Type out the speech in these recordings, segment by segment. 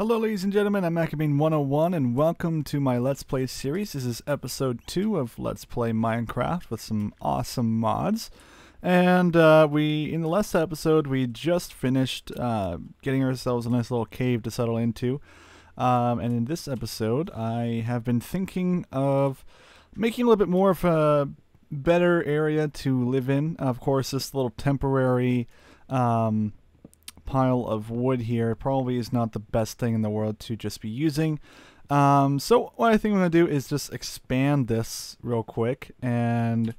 Hello ladies and gentlemen, I'm Akabane101 and welcome to my Let's Play series. This is episode 2 of Let's Play Minecraft with some awesome mods. And in the last episode, we just finished getting ourselves a nice little cave to settle into. And in this episode, I have been thinking of making a little bit more of a better area to live in. Of course, this little temporary pile of wood here probably is not the best thing in the world to just be using. So what I think I'm going to do is just expand this real quick and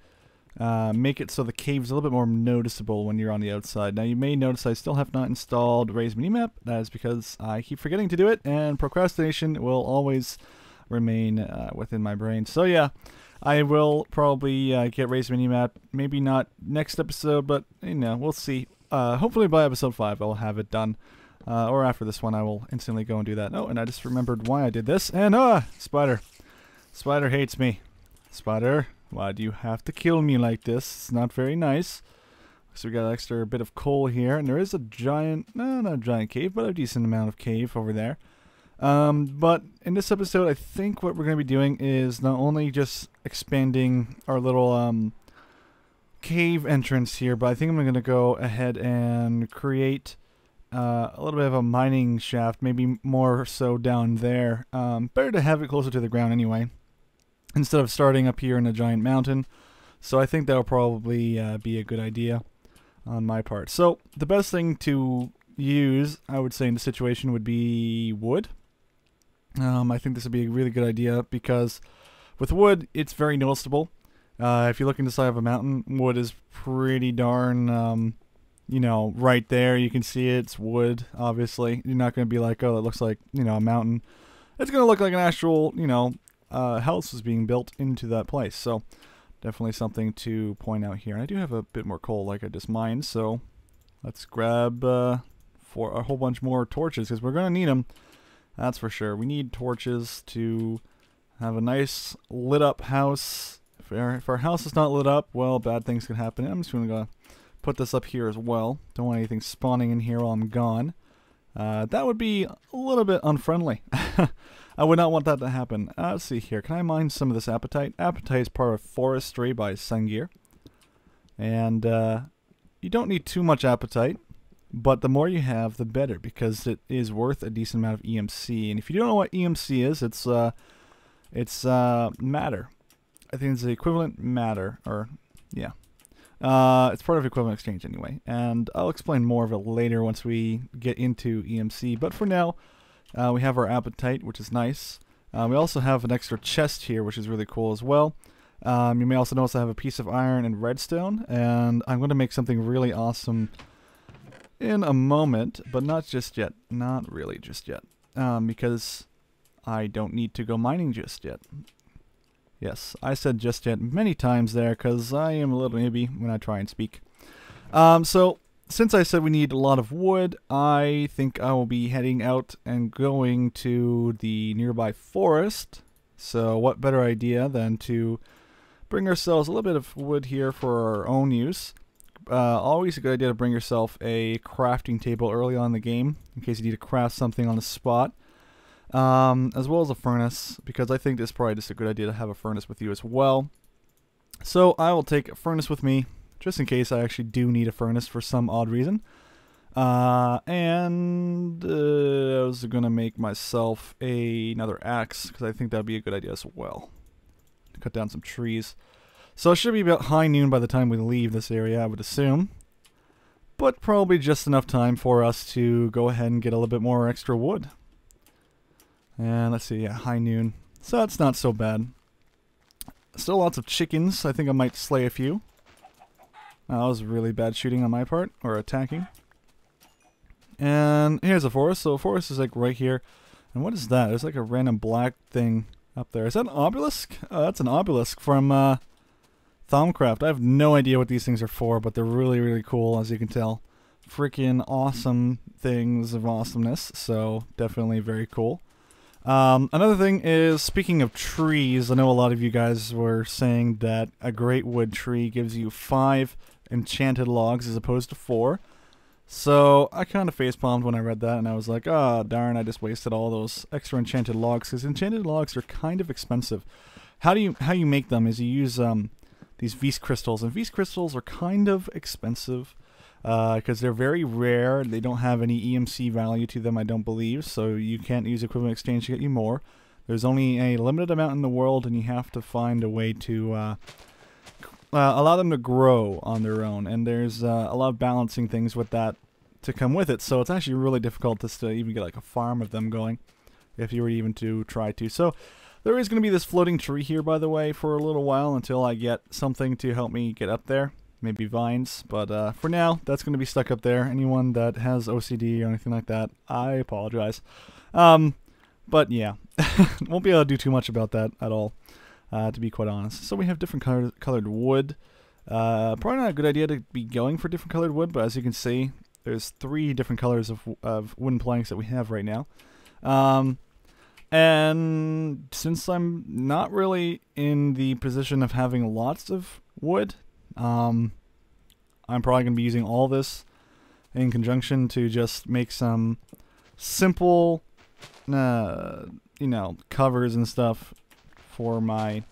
make it so the cave is a little bit more noticeable when you're on the outside. Now you may notice I still have not installed Raise Minimap. That is because I keep forgetting to do it, and procrastination will always remain within my brain. So yeah, I will probably get Raise Minimap, maybe not next episode, but you know, we'll see. Hopefully by episode 5 I'll have it done. Or after this one I will instantly go and do that. Oh, and I just remembered why I did this. And Spider. Spider hates me. Spider, why do you have to kill me like this? It's not very nice. So we got an extra bit of coal here, and there is a giant, no, not a giant cave, but a decent amount of cave over there. But in this episode I think what we're going to be doing is not only just expanding our little cave entrance here, but I think I'm going to go ahead and create a little bit of a mining shaft, maybe more so down there. Better to have it closer to the ground anyway, instead of starting up here in a giant mountain. So I think that'll probably be a good idea on my part. So the best thing to use, I would say, in the situation would be wood. I think this would be a really good idea because with wood it's very noticeable. If you look into the side of a mountain, wood is pretty darn, you know, right there. You can see it. It's wood, obviously. You're not going to be like, oh, that looks like, you know, a mountain. It's going to look like an actual, you know, house is being built into that place. So, definitely something to point out here. And I do have a bit more coal like I just mined, so let's grab for a whole bunch more torches because we're going to need them. That's for sure. We need torches to have a nice lit up house. If our house is not lit up, well, bad things can happen. I'm just going to put this up here as well. Don't want anything spawning in here while I'm gone. That would be a little bit unfriendly. I would not want that to happen. Let's see here. Can I mine some of this apatite? Apatite is part of forestry by Sungear. And you don't need too much apatite, but the more you have, the better, because it is worth a decent amount of EMC. And if you don't know what EMC is, it's matter. I think it's the equivalent matter, or yeah. It's part of equivalent exchange anyway, and I'll explain more of it later once we get into EMC. But for now, we have our apatite, which is nice. We also have an extra chest here, which is really cool as well. You may also notice I have a piece of iron and redstone, and I'm going to make something really awesome in a moment, but not just yet. Not really just yet, because I don't need to go mining just yet. Yes, I said just yet many times there because I am a little maybe when I try and speak. So, since I said we need a lot of wood, I think I will be heading out and going to the nearby forest. So, what better idea than to bring ourselves a little bit of wood here for our own use. Always a good idea to bring yourself a crafting table early on in the game in case you need to craft something on the spot. As well as a furnace, because I think it's probably just a good idea to have a furnace with you as well. So I will take a furnace with me, just in case I actually do need a furnace for some odd reason. And I was going to make myself another axe, because I think that would be a good idea as well. Cut down some trees. So it should be about high noon by the time we leave this area, I would assume. But probably just enough time for us to go ahead and get a little bit more extra wood. And let's see, yeah, high noon. So that's not so bad. Still lots of chickens. I think I might slay a few. That was really bad shooting on my part, or attacking. And here's a forest. So a forest is like right here. And what is that? There's like a random black thing up there. Is that an obelisk? Oh, that's an obelisk from Thaumcraft. I have no idea what these things are for, but they're really, really cool, as you can tell. Freaking awesome things of awesomeness. So definitely very cool. Another thing is, speaking of trees, I know a lot of you guys were saying that a great wood tree gives you 5 enchanted logs as opposed to 4. So I kind of facepalmed when I read that, and I was like, oh, darn, I just wasted all those extra enchanted logs, because enchanted logs are kind of expensive. How you make them is you use these Vs crystals, and Vs crystals are kind of expensive because they're very rare. They don't have any EMC value to them, I don't believe, so you can't use equivalent exchange to get you more. There's only a limited amount in the world, and you have to find a way to allow them to grow on their own, and there's a lot of balancing things with that to come with it, so it's actually really difficult just to even get like a farm of them going, if you were even to try to. So there is going to be this floating tree here, by the way, for a little while until I get something to help me get up there, maybe vines, but for now, that's going to be stuck up there. Anyone that has OCD or anything like that, I apologize. But yeah, won't be able to do too much about that at all. To be quite honest. So we have different colored wood. Probably not a good idea to be going for different colored wood, but as you can see, there's 3 different colors of wooden planks that we have right now. And since I'm not really in the position of having lots of wood, I'm probably going to be using all this in conjunction to just make some simple, you know, covers and stuff for my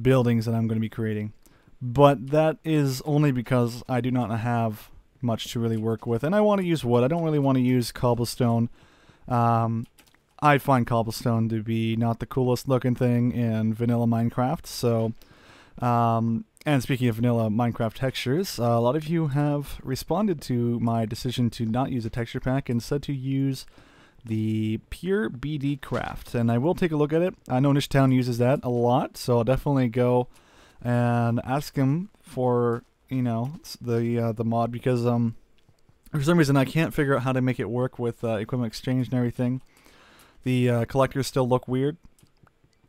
buildings that I'm going to be creating. But that is only because I do not have much to really work with, and I want to use wood. I don't really want to use cobblestone. I find cobblestone to be not the coolest looking thing in vanilla Minecraft, so and speaking of vanilla Minecraft textures, a lot of you have responded to my decision to not use a texture pack, instead to use the pure BD craft, and I will take a look at it. I know Nishtown uses that a lot, so I'll definitely go and ask him for, you know, the mod, because for some reason I can't figure out how to make it work with equipment exchange and everything. The collectors still look weird.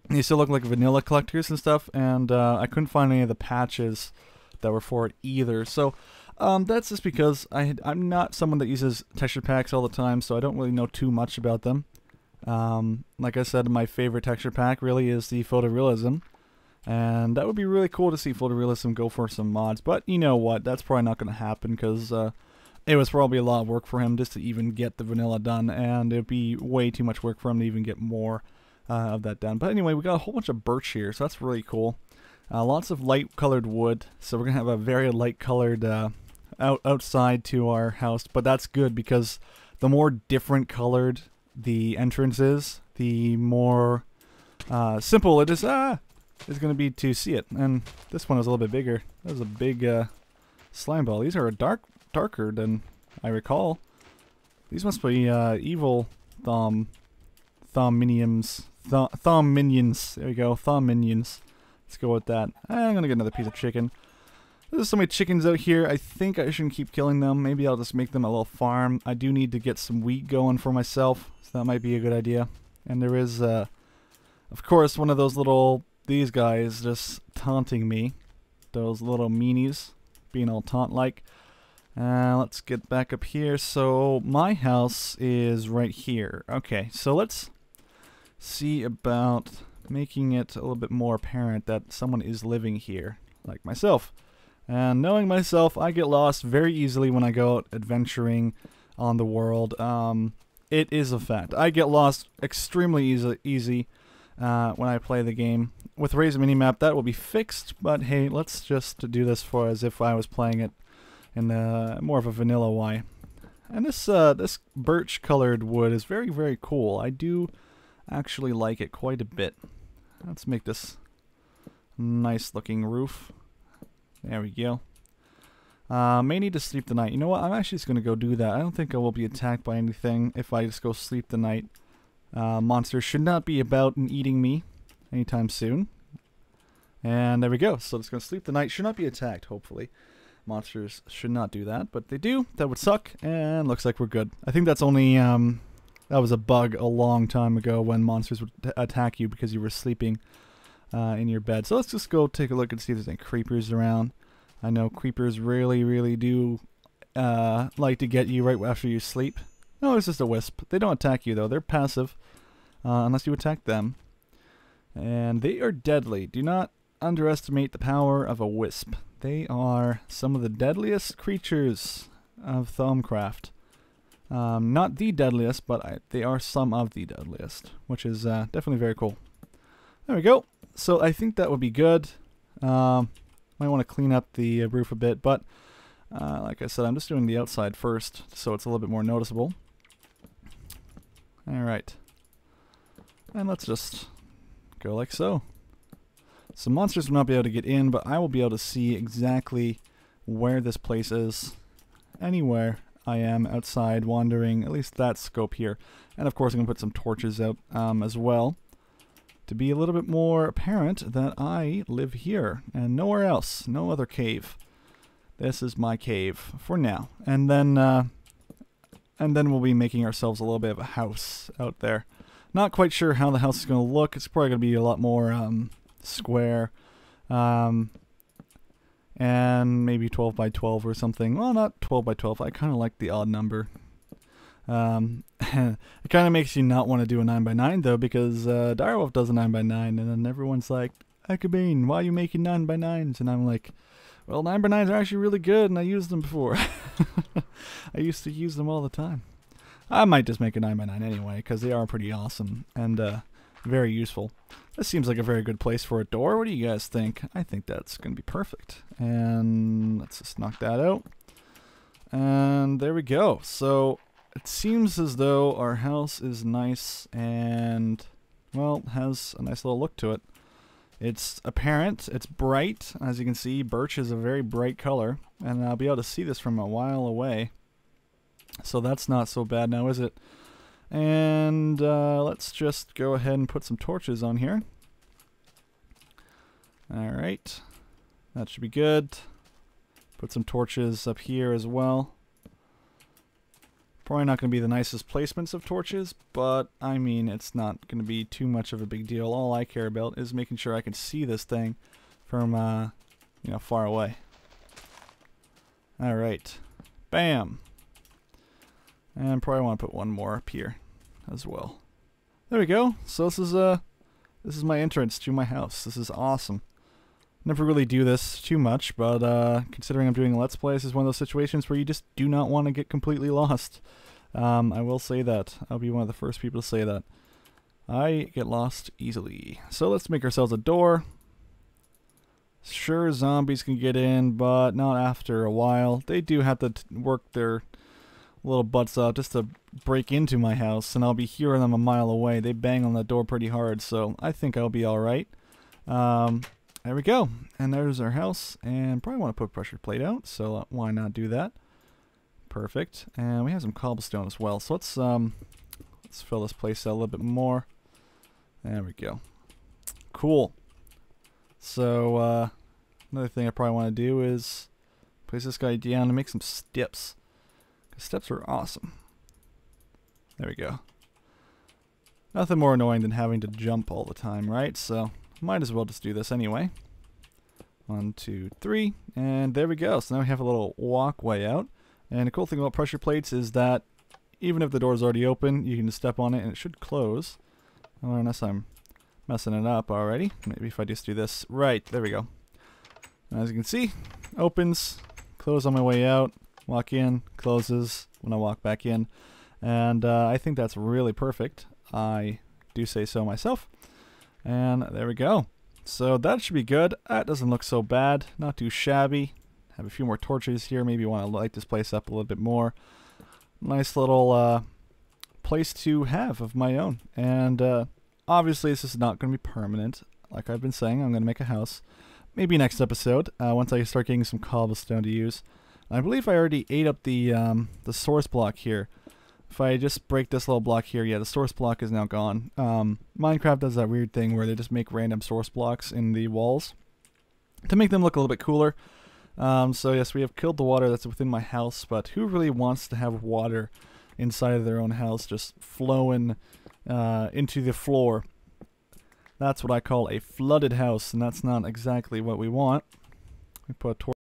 They still look like vanilla collectors and stuff, and I couldn't find any of the patches that were for it either. So that's just because I'm not someone that uses texture packs all the time, so I don't really know too much about them. Like I said, my favorite texture pack really is the photorealism, and that would be really cool to see photorealism go for some mods, but you know what, that's probably not going to happen, because it was probably a lot of work for him just to even get the vanilla done, and it would be way too much work for him to even get more of that done. But anyway, we got a whole bunch of birch here, so that's really cool. Lots of light colored wood, so we're going to have a very light colored outside to our house, but that's good, because the more different colored the entrance is, the more simple it is going to be to see it. And this one is a little bit bigger. That was a big slime ball. These are darker than I recall. These must be evil thumb minions. Thumb minions. There we go. Thumb minions. Let's go with that. I'm gonna get another piece of chicken. There's so many chickens out here. I think I shouldn't keep killing them. Maybe I'll just make them a little farm. I do need to get some wheat going for myself, so that might be a good idea. And there is, of course, one of those these guys just taunting me. Those little meanies, being all taunt-like. Let's get back up here. So my house is right here. Okay, so let's see about making it a little bit more apparent that someone is living here, like myself. And knowing myself, I get lost very easily when I go out adventuring on the world. It is a fact. I get lost extremely easy when I play the game. With Raise Minimap, that will be fixed, but hey, let's just do this for as if I was playing it in more of a vanilla way. And this birch colored wood is very, very cool. I do actually like it quite a bit. Let's make this nice looking roof. There we go. May need to sleep the night. You know what? I'm actually just going to go do that. I don't think I will be attacked by anything if I just go sleep the night. Monsters should not be about and eating me anytime soon. And there we go. So it's going to sleep the night. Should not be attacked, hopefully. Monsters should not do that, but they do. That would suck, and looks like we're good. I think that's only, that was a bug a long time ago when monsters would attack you because you were sleeping in your bed. So let's just go take a look and see if there's any creepers around. I know creepers really, really do like to get you right after you sleep. No, it's just a wisp. They don't attack you, though. They're passive unless you attack them. And they are deadly. Do not underestimate the power of a wisp. They are some of the deadliest creatures of Thumbcraft. Not the deadliest, but they are some of the deadliest, which is definitely very cool. There we go. So I think that would be good. Might want to clean up the roof a bit, but like I said, I'm just doing the outside first, so it's a little bit more noticeable. Alright. And let's just go like so. So monsters will not be able to get in, but I will be able to see exactly where this place is. Anywhere I am outside wandering, at least that scope here. And of course I'm going to put some torches out as well, to be a little bit more apparent that I live here and nowhere else, no other cave. This is my cave for now, and then we'll be making ourselves a little bit of a house out there. Not quite sure how the house is going to look. It's probably going to be a lot more square, and maybe 12 by 12 or something. Well, not 12 by 12. I kind of like the odd number. It kind of makes you not want to do a 9 by 9 though, because Direwolf does a 9 by 9, and then everyone's like, Akabane, why are you making 9 by 9s? And I'm like, well, 9 by 9s are actually really good, and I used them before. I used to use them all the time. I might just make a 9 by 9 anyway, because they are pretty awesome and very useful. This seems like a very good place for a door. What do you guys think? I think that's going to be perfect. And let's just knock that out. And there we go. So it seems as though our house is nice and, well, has a nice little look to it. It's apparent, it's bright. As you can see, birch is a very bright color, and I'll be able to see this from a while away. So that's not so bad now, is it? And let's just go ahead and put some torches on here. Alright, that should be good. Put some torches up here as well. Probably not going to be the nicest placements of torches, but I mean, it's not going to be too much of a big deal. All I care about is making sure I can see this thing from, you know, far away. Alright. Bam! And probably want to put one more up here as well. There we go. So this is my entrance to my house. This is awesome. Never really do this too much, but considering I'm doing a Let's Play, this is one of those situations where you just do not want to get completely lost. I will say that. I'll be one of the first people to say that. I get lost easily. So let's make ourselves a door. Sure, zombies can get in, but not after a while. They do have to work their little butts out just to break into my house, and I'll be hearing them a mile away. They bang on the door pretty hard, so I think I'll be alright. There we go, and there's our house, and probably want to put pressure plate out, so why not do that? Perfect, and we have some cobblestone as well, so let's fill this place out a little bit more. There we go. Cool. So another thing I probably want to do is place this guy down and make some steps. Steps are awesome. There we go. Nothing more annoying than having to jump all the time, right? So might as well just do this anyway. 1, 2, 3, and there we go. So now we have a little walkway out. And the cool thing about pressure plates is that even if the door is already open, you can just step on it and it should close. Or unless I'm messing it up already. Maybe if I just do this. Right, there we go. As you can see, opens, close on my way out, walk in, closes when I walk back in. And I think that's really perfect. I do say so myself. And there we go. So that should be good. That doesn't look so bad. Not too shabby. Have a few more torches here. Maybe want to light this place up a little bit more. Nice little place to have of my own. And obviously this is not going to be permanent. Like I've been saying, I'm going to make a house. Maybe next episode, once I start getting some cobblestone to use. I believe I already ate up the source block here. If I just break this little block here, yeah, the source block is now gone. Minecraft does that weird thing where they just make random source blocks in the walls to make them look a little bit cooler. So yes, we have killed the water that's within my house, but who really wants to have water inside of their own house just flowing into the floor? That's what I call a flooded house, and that's not exactly what we want. We put a torch